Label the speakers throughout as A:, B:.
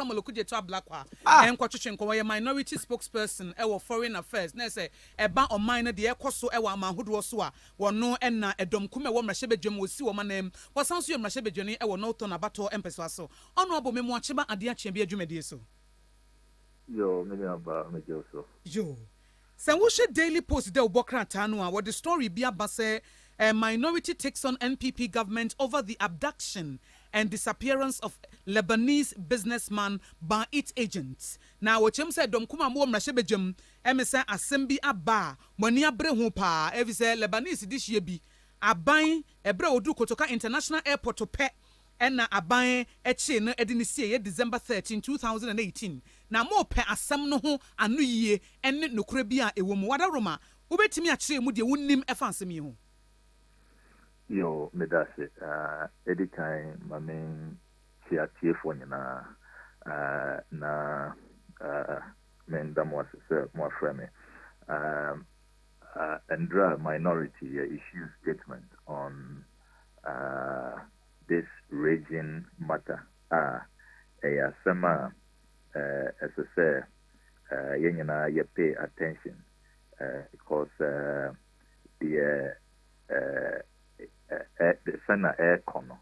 A: Samuel Okudie to Ablakwa en kwatwetwe nko we minority spokesperson e wo foreign affairs na say eba o mine de ekoso e wa amahodo so a wono na edom kume wo mrahye osi wo manam wasan so mrahye bedwani e wo Norton Abato empeso aso ono abo memo acheba ade achia bi adwumadi so
B: yo me aba me joso
A: yo say wo she Daily Post de obokrata no a what the story bi aba say a minority takes on NPP government over the abduction and disappearance of Lebanese businessman by its agents. Now, what you said, Dom Kuma mo mrahye bedwam, emisa asem bi aba, moni abre ho pa, evi say Lebanese this year bi aban ebre odu Kotoka International Airport to pe ena aban eche no edinisie December 13, 2018. Na mo pe asem no ho anu yie ene nokura bi a ewo mu wada roma ubetimi a kire mu de wonnim efa asem yi ho.
B: Yo, me that's Eddie time, my main chia for na men that was more friendly. And minority issue statement on this raging matter. Sama as I say, you pay attention because the sana air kono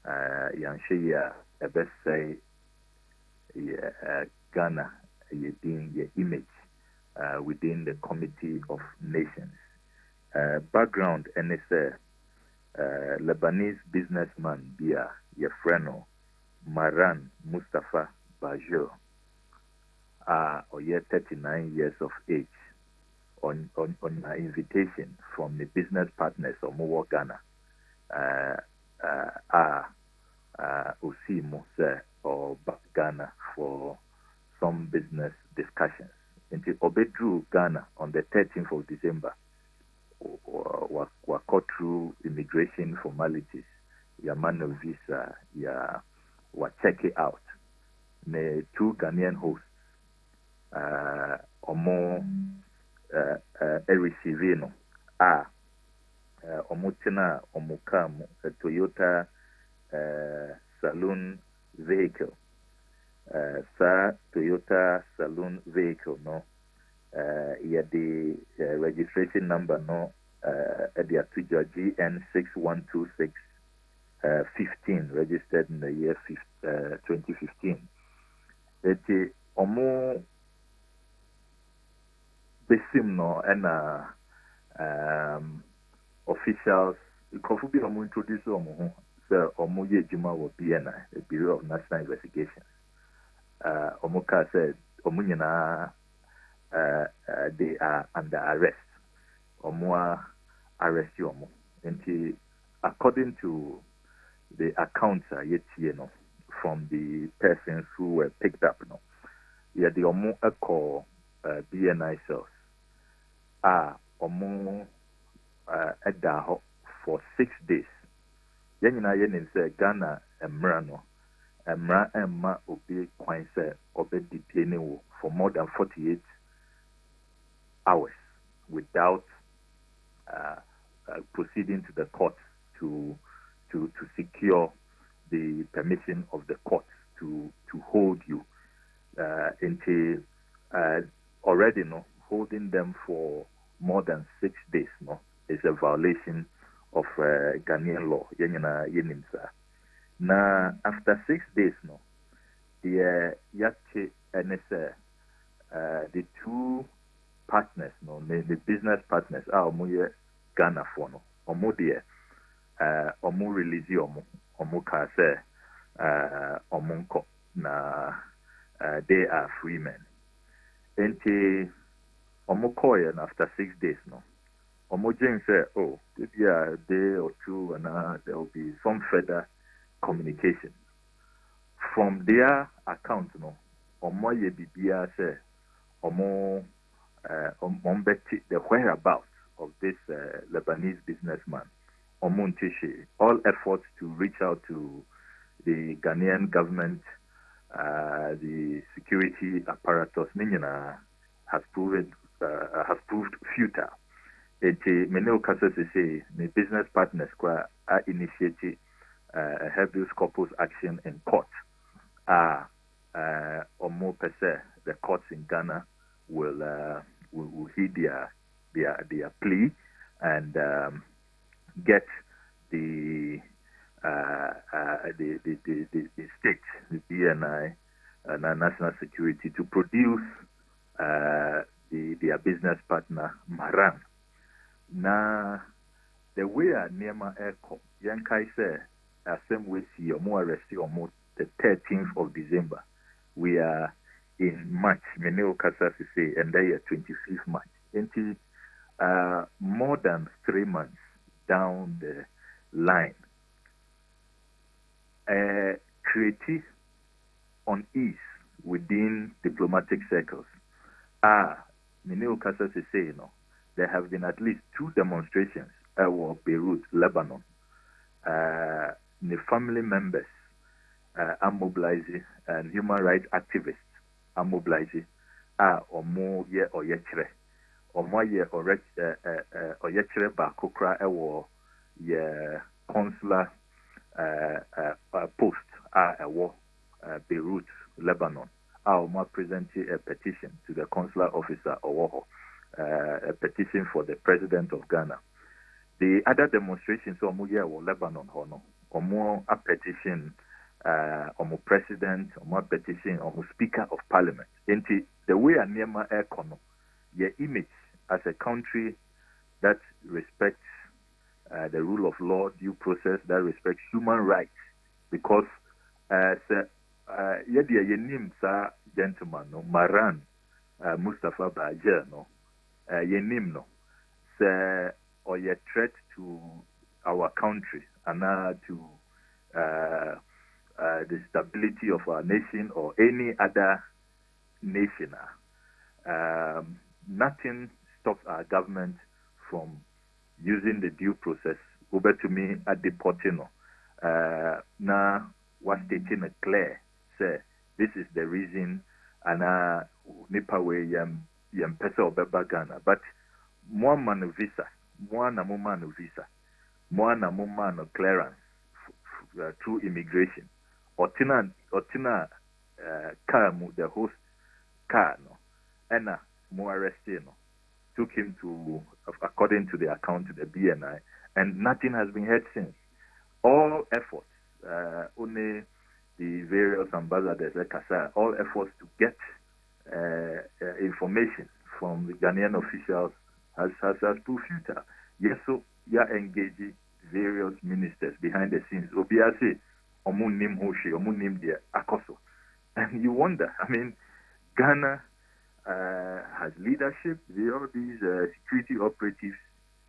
B: yanshia best say Ghana your image within the Committee of Nations background and it's Lebanese businessman Bia your friend Maran Mustafa Bajo or 39 years of age on an invitation from the business partners of Mowo Ghana Osimo or Ghana for some business discussions. Until Obedru Ghana on the 13th of December were caught through immigration formalities. Your man of visa, were check it out. The two Ghanaian hosts or more Erisivino Omutina Omukam Toyota saloon vehicle Toyota saloon vehicle no the registration number no the GN 6126 15 registered in the year 2015 it omo besim no and officials kofu bi omo introduce omo ho so omo ye juma wo BNI the Bureau of National Investigations omo ka said omo nyina they are under arrest omo arrest omo and according to the accounts yet from the persons who were picked up no the omo call BNI cells omo edaho for 6 days. Yenina yenin say Ghana emra no emra emma obi kwan say obe detain for more than 48 hours without proceeding to the court to secure the permission of the court to hold you until already no holding them for more than 6 days no is a violation of Ghanaian law. Now, after 6 days, no, the Yache NSA, the two partners, no, the business partners, are Ghana for no, omo dear, omo release omo kase, omonko na they are free men. And omo koyen after 6 days, no. Omojin said, oh, maybe a day or two, and there will be some further communication. From their account, no, Omo Yebibia said, Omo Ombeti, the whereabouts of this Lebanese businessman, Omo Ntishi, all efforts to reach out to the Ghanaian government, the security apparatus, Ninyana, has proved futile. Many occasions say the business partners are initiating a habeas corpus action in court. Omo Pese, the courts in Ghana will heed their plea and get the state, the BNI, National Security, to produce their business partner Maran. Now, the way a Nema Eko, Yankai said, same way see or more arrested almost the 13th of December. We are in March, Meneo Kasa say, and they are 25th March. Until more than 3 months down the line, creative unease within diplomatic circles. Meneo Kasa say, there have been at least 2 demonstrations at Beirut, Lebanon. The family members are mobilizing, and human rights activists are mobilizing. Or more year or yechere, or more year or yechere ba kokra ewo ye consular post Beirut, Lebanon. Or more presenting a petition to the consular officer or a petition for the president of Ghana. The other demonstrations or Lebanon or more a petition or president or more petition or speaker of parliament. Into the way a Nema Ekono, your image as a country that respects the rule of law, due process, that respects human rights, because yenim sa gentleman no Maran Mustafa Bajer no yenim no say or a threat to our country and to the stability of our nation or any other nation. Nothing stops our government from using the due process over to me at the Portino. Now, was stating it clear, say, this is the reason, and nipa we yam pesa obeba Ghana, but more man visa, more na man visa, more na man clearance through immigration. Otina car the host car no, and more arrested no, took him to, according to the account to the BNI, and nothing has been heard since. All efforts, only the various ambassadors, all efforts to get information from the Ghanaian officials has proved futile. Yes, so you are engaging various ministers behind the scenes. Obiase, omunim hoshi, omunim dia akoso, and you wonder. I mean, Ghana has leadership. All these security operatives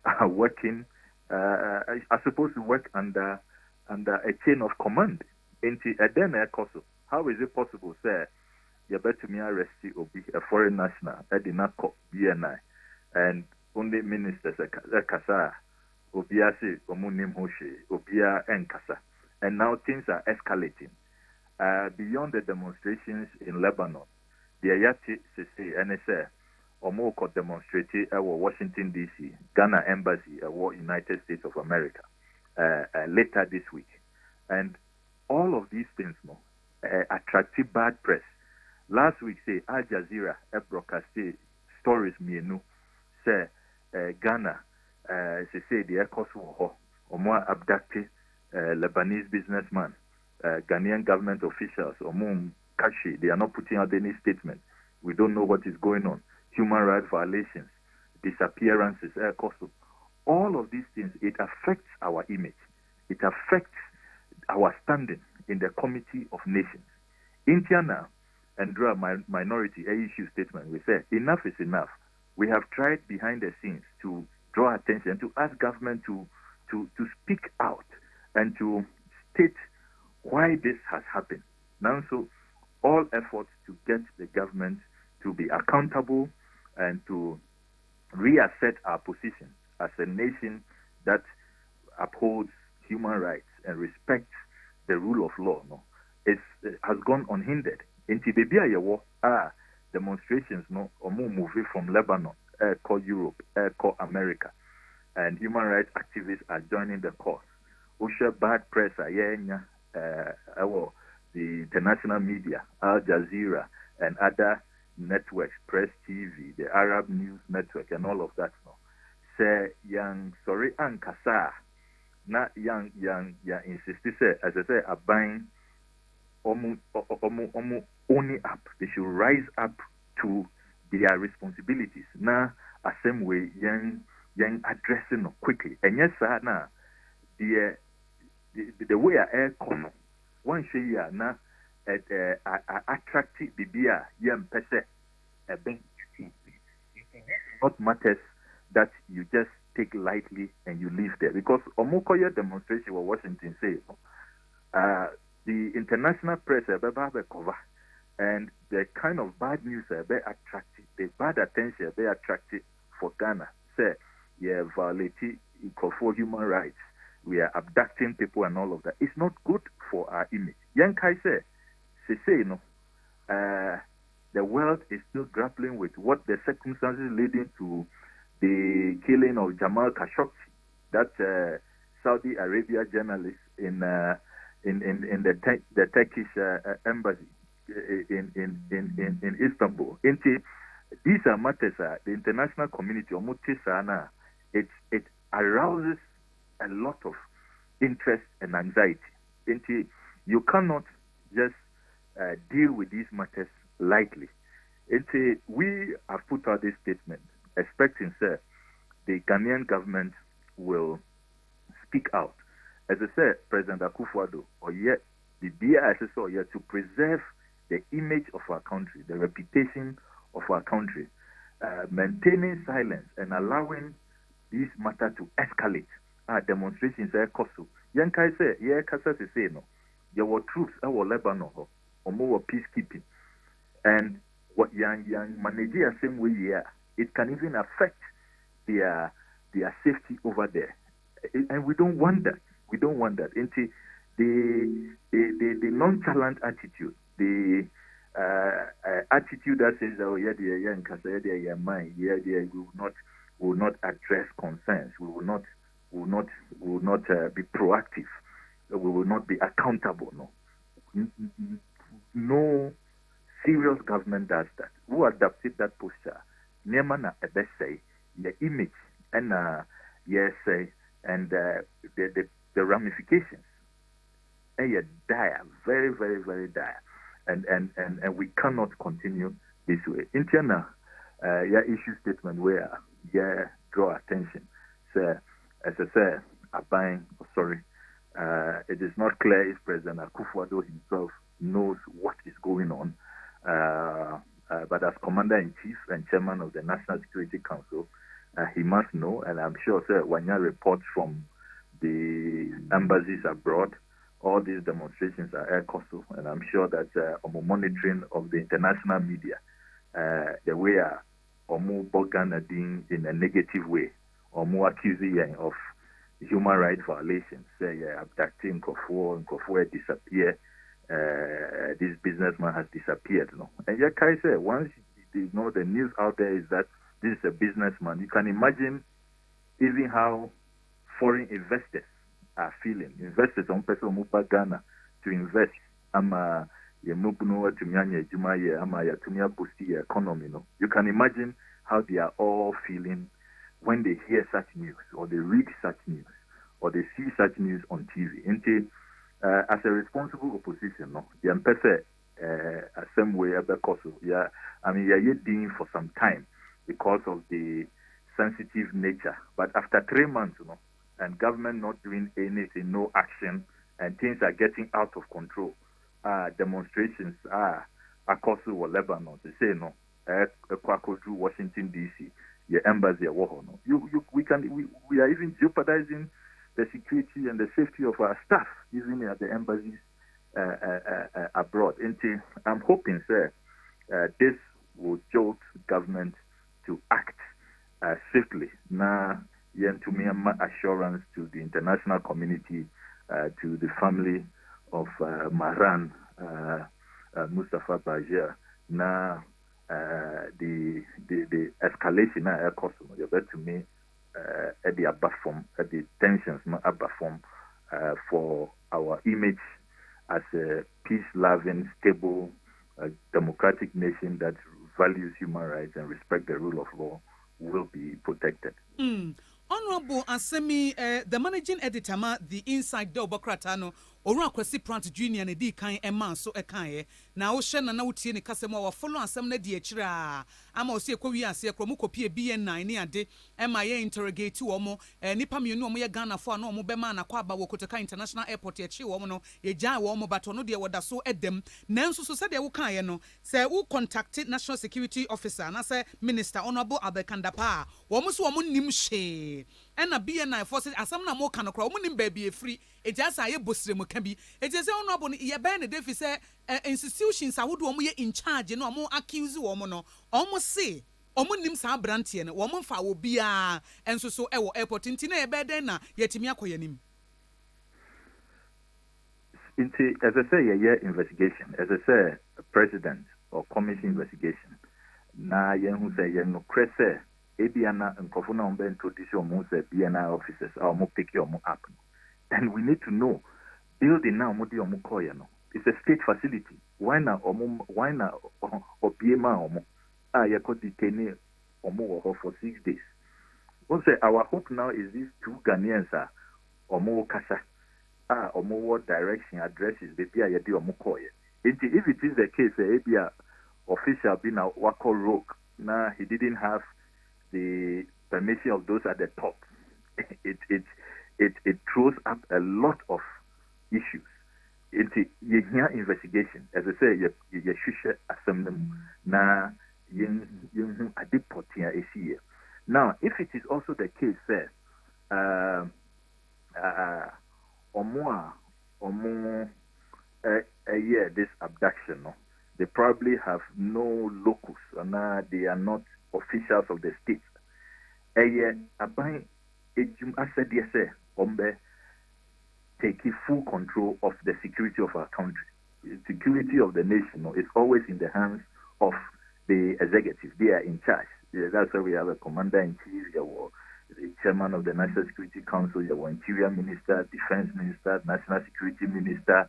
B: are working. Are supposed to work under a chain of command. How is it possible, sir? You better me arrest a foreign national at the NACO BNI and only ministers Kasa Obiase Omunim Hoshi Obia and Kasa. And now things are escalating. Beyond the demonstrations in Lebanon, the Ayati Sisi NSA Omoko demonstrated at Washington DC, Ghana Embassy at United States of America later this week. And all of these things attracted bad press. Last week, say Al Jazeera broadcasted stories mienu say Ghana say the Kosovo or more abducted Lebanese businessman, Ghanaian government officials or Kashi, they are not putting out any statement. We don't know what is going on. Human rights violations, disappearances, all of these things, it affects our image. It affects our standing in the Committee of Nations. India now, and draw minority issue statement, we say enough is enough. We have tried behind the scenes to draw attention, to ask government to speak out and to state why this has happened. Now, so all efforts to get the government to be accountable and to reassert our position as a nation that upholds human rights and respects the rule of law, has gone unhindered. In Tibebia, demonstrations, or more moving from Lebanon, call Europe, call America, and human rights activists are joining the cause. Usha bad press, the international media, Al Jazeera, and other networks, Press TV, the Arab News Network, and all of that. No, say young sorry ankasa, na young insist say as I say aban only up. They should rise up to their responsibilities. Now, a same way young addressing quickly. And yes, sir, now the way I come one say ya na attractive bibia yam pese a bank not matters that you just take lightly and you leave there because omukoya demonstration what Washington say the international press cover and the kind of bad news be attractive the bad attention be attractive for Ghana say yeah violating for human rights. We are abducting people and all of that. It's not good for our image. Yankai say, the world is still grappling with what the circumstances leading to the killing of Jamal Khashoggi, that Saudi Arabia journalist in the Turkish embassy in Istanbul. These are matters the international community it arouses a lot of interest and anxiety. You cannot just deal with these matters lightly. We have put out this statement expecting, sir, the Ghanaian government will speak out. As I said, President Akufo-Addo, or yet the BISS, or yet to preserve the image of our country, the reputation of our country, maintaining silence and allowing this matter to escalate. Demonstrations are koso. Yankai say, yeah, Kasa say no. There were troops our Lebanon or more peacekeeping. And what young manage the same way here, it can even affect their safety over there. And we don't want that. We don't want that. Into the nonchalant attitude, the attitude that says, oh yeah, young Kasa, yeah, mine, yeah, we will not address concerns. We will not be proactive. We will not be accountable. No serious government does that. Who adopted that posture? Nemana say the image and yes and the ramifications. And you dire, very, very, very dire. And we cannot continue this way. In China, issue statement where draw attention. So, as I said, it is not clear if President Akufo-Addo himself knows what is going on. But as Commander-in-Chief and Chairman of the National Security Council, he must know, and I'm sure, sir, when you reports from the embassies abroad, all these demonstrations are air coastal, and I'm sure that on monitoring of the international media, the way Omu Bogana being in a negative way, or more accusing of human rights violations, say abducting Nkrofo disappear, this businessman has disappeared. No? And Yakai said, once you know the news out there is that this is a businessman, you can imagine even how foreign investors are feeling. Investors on person mupa Ghana to invest. Ama yemubuno to mianya jumaye ama yatumia boosti economy. No, you can imagine how they are all feeling when they hear such news or they read such news or they see such news on TV. As a responsible opposition, no, the MPSA same way you're dealing for some time because of the sensitive nature. But after 3 months, and government not doing anything, no action, and things are getting out of control. Demonstrations across Lebanon. They say no. Through Washington D.C. Your embassy, we are even jeopardizing the security and the safety of our staff, even at the embassies abroad. I'm hoping, sir, this will jolt government to act swiftly. Now, to me, assurance to the international community, to the family of Maran Mustafa Bajir. Now, the escalation now to me at the tensions above for our image as a peace-loving, stable, democratic nation that values human rights and respect the rule of law will be protected.
A: Honorable Asemi, the managing editor ma the Inside the Obokratano, Oran Kwesi Prant Junior and D kind Emma so a kind. Now Shen and Nauti and Casemo follow and some nedia chira. Amo se Korea se Kromuko BN9 near de MIA interrogate two or more, and Nipam you know me Ghana for no Mobemana Kwaba Wokotaka International Airport ya chi woman, a ja woman but no dear what so at them. Nanso so said they will kind say who contacted National Security Officer and I say Minister Honorable Abekandapa, almost woman nimshe. And a BNI forces as some more can occur, woman baby free, it just a busrim can be. It is honorable, ye ban a deficit institutions I would want in charge, and no more accuse woman, almost say. Omunim sa brantie no woman fa wo bia enso so e wo airport ntina e be den na yetimi akoyanim
B: Inti, as I say, a investigation, as I say, a president or commission investigation. Na yen who say yen no krese ebiana nkofuna umbe introduce omo say BNI officers or mo pick your up. Then we need to know building now mo di omo koye no. It's a state facility. Why na obiema omo ye could detain omo for 6 days. Also, our hope now is these two Ghanaians are omo kasa. Or more direction addresses the Pia Yadi or Mukoye. If it is the case, Abia official being a Wako Rogue, now he didn't have the permission of those at the top. It throws up a lot of issues. It's a investigation. As I say, you should assembly na you adipotia esi. Now, if it is also the case, this abduction, no? They probably have no locus, and they are not officials of the state. Taking full control of the security of our country. The security of the nation is always in the hands of the executive. They are in charge. That's why we have a commander-in-chief, the chairman of the National Security Council, your Interior Minister, Defense Minister, National Security Minister,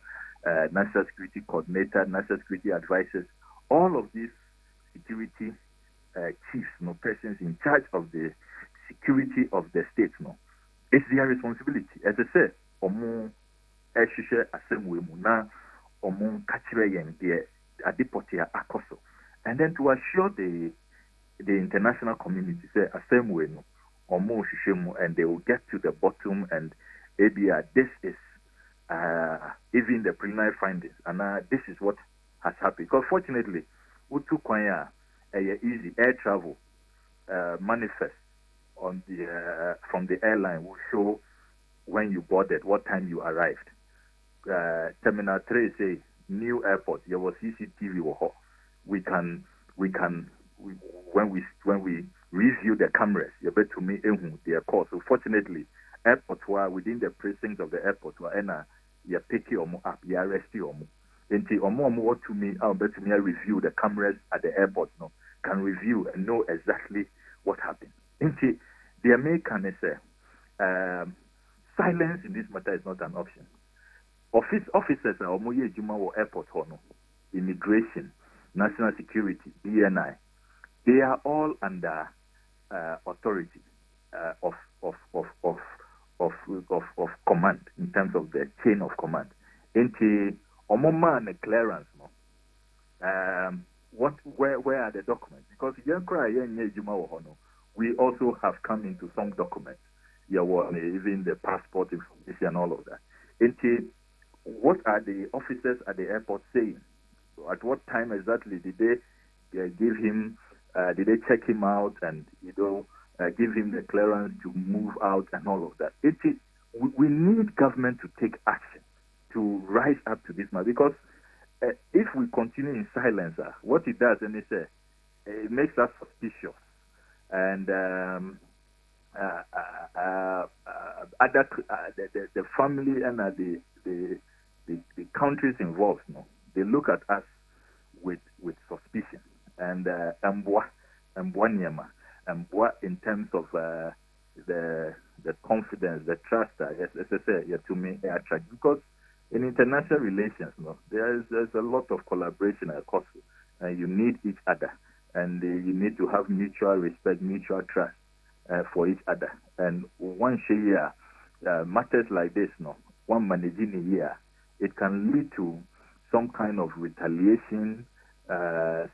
B: National Security Coordinator, National Security Advisors. All of these security chiefs, persons in charge of the security of the state, it's their responsibility. As I said, omo eshishe asemwe muna omo kachire yen de adipotia akoso, and then to assure the international community say asemwe no. And they will get to the bottom, and this is even the preliminary findings, and this is what has happened. Because fortunately, Utu Kwanya easy air travel manifest on the from the airline will show when you boarded, what time you arrived. Terminal 3 say new airport. There was CCTV. We can when we review the cameras, you bet to me their call. So fortunately, airports were within the precincts of the airport were you pick your up, you arrest you. Until what to me, I'll bet to me I review the cameras at the airport, can review and know exactly what happened. Until the American say silence in this matter is not an option. Officers are Juma airport immigration, national security, BNI. They are all under authority of command in terms of the chain of command. Into omoma and clearance, where are the documents? Because we also have come into some documents. Even the passport information and all of that. Into what are the officers at the airport saying? So at what time exactly did they give him? Did they check him out and give him the clearance to move out and all of that? We need government to take action to rise up to this matter, because if we continue in silence, what it does, and it makes us suspicious, and the family and the countries involved, they look at us with suspicion. And in terms of the confidence, the trust, as I say, to me, attract, because in international relations, there's a lot of collaboration across, and you need each other, and you need to have mutual respect, mutual trust for each other. And one year, matters like this, one managing a year, it can lead to some kind of retaliation,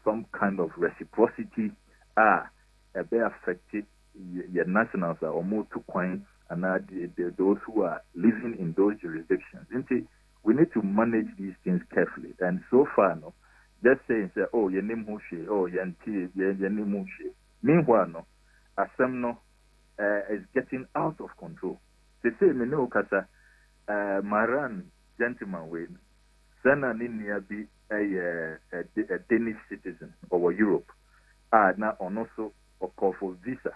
B: some kind of reciprocity. They affected your nationals are almost too quiet, and those who are living in those jurisdictions. We need to manage these things carefully. And so far, just saying, oh, your name Hushe, oh, your name Hushe. Meanwhile, Assam is getting out of control. They say, Kasa, Maran gentleman, with Sana Ninia be a Danish citizen over Europe. Now, on also a call for visa,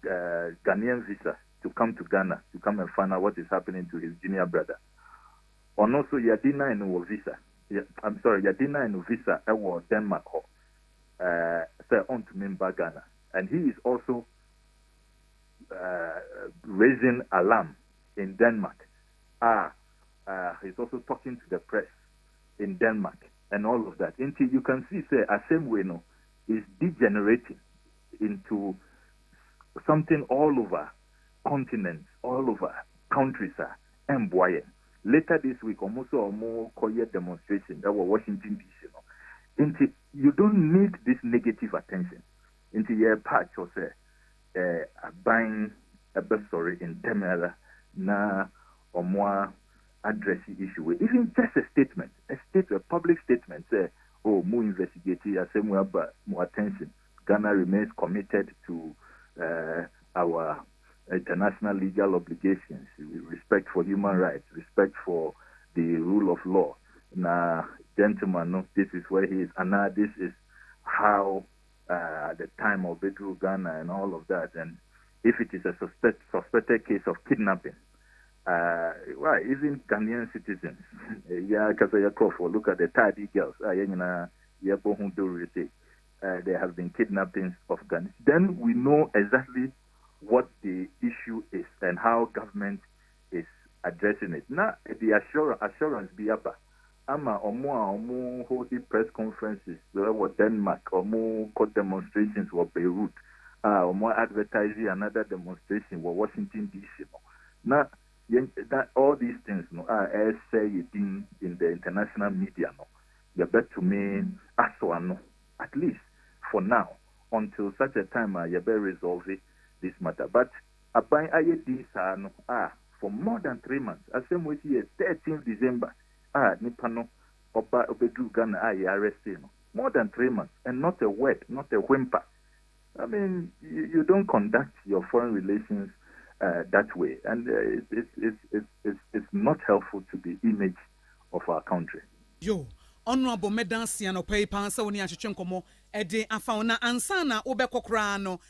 B: Ghanaian visa, to come to Ghana to come and find out what is happening to his junior brother. On also Yadina and visa. Yadina and visa or Denmark say on to member Ghana. And he is also raising alarm in Denmark. He's also talking to the press in Denmark and all of that. Until you can see, say, same way, is degenerating into something all over continents, all over countries, and boy. Later this week, almost a more quiet demonstration that was Washington DC. You don't need this negative attention. Into your patch or say, buying a story in Temela na or more address the issue. Even just a statement, a public statement, say, oh, more investigating, more attention. Ghana remains committed to our international legal obligations, respect for human rights, respect for the rule of law. Now, gentlemen, this is where he is, and now this is how the time of Bedru Ghana and all of that. And if it is a suspected case of kidnapping, even Ghanaian citizens, look at the Tadi girls, there have been kidnappings of Ghanaians. Then we know exactly what the issue is and how government is addressing it. Now, the assurance be up. Ama omo holding press conferences or Denmark, omo court demonstrations or Beirut, omo advertising another demonstration or Washington DC. Now, that all these things are say in the international media. You bet to me at least for now, until such a time you better resolve this matter. But Abai Ayedi for more than 3 months, as same way here, 13th December, Nipano Oba Obedru Ghana arrested more than 3 months, and not a word, not a whimper. I mean, you don't conduct your foreign relations that way, and it's not helpful to the image of our country.
A: Yo. Honorable Medansi and Opay Pansa when you nkomo ede afauna ansana obekokra no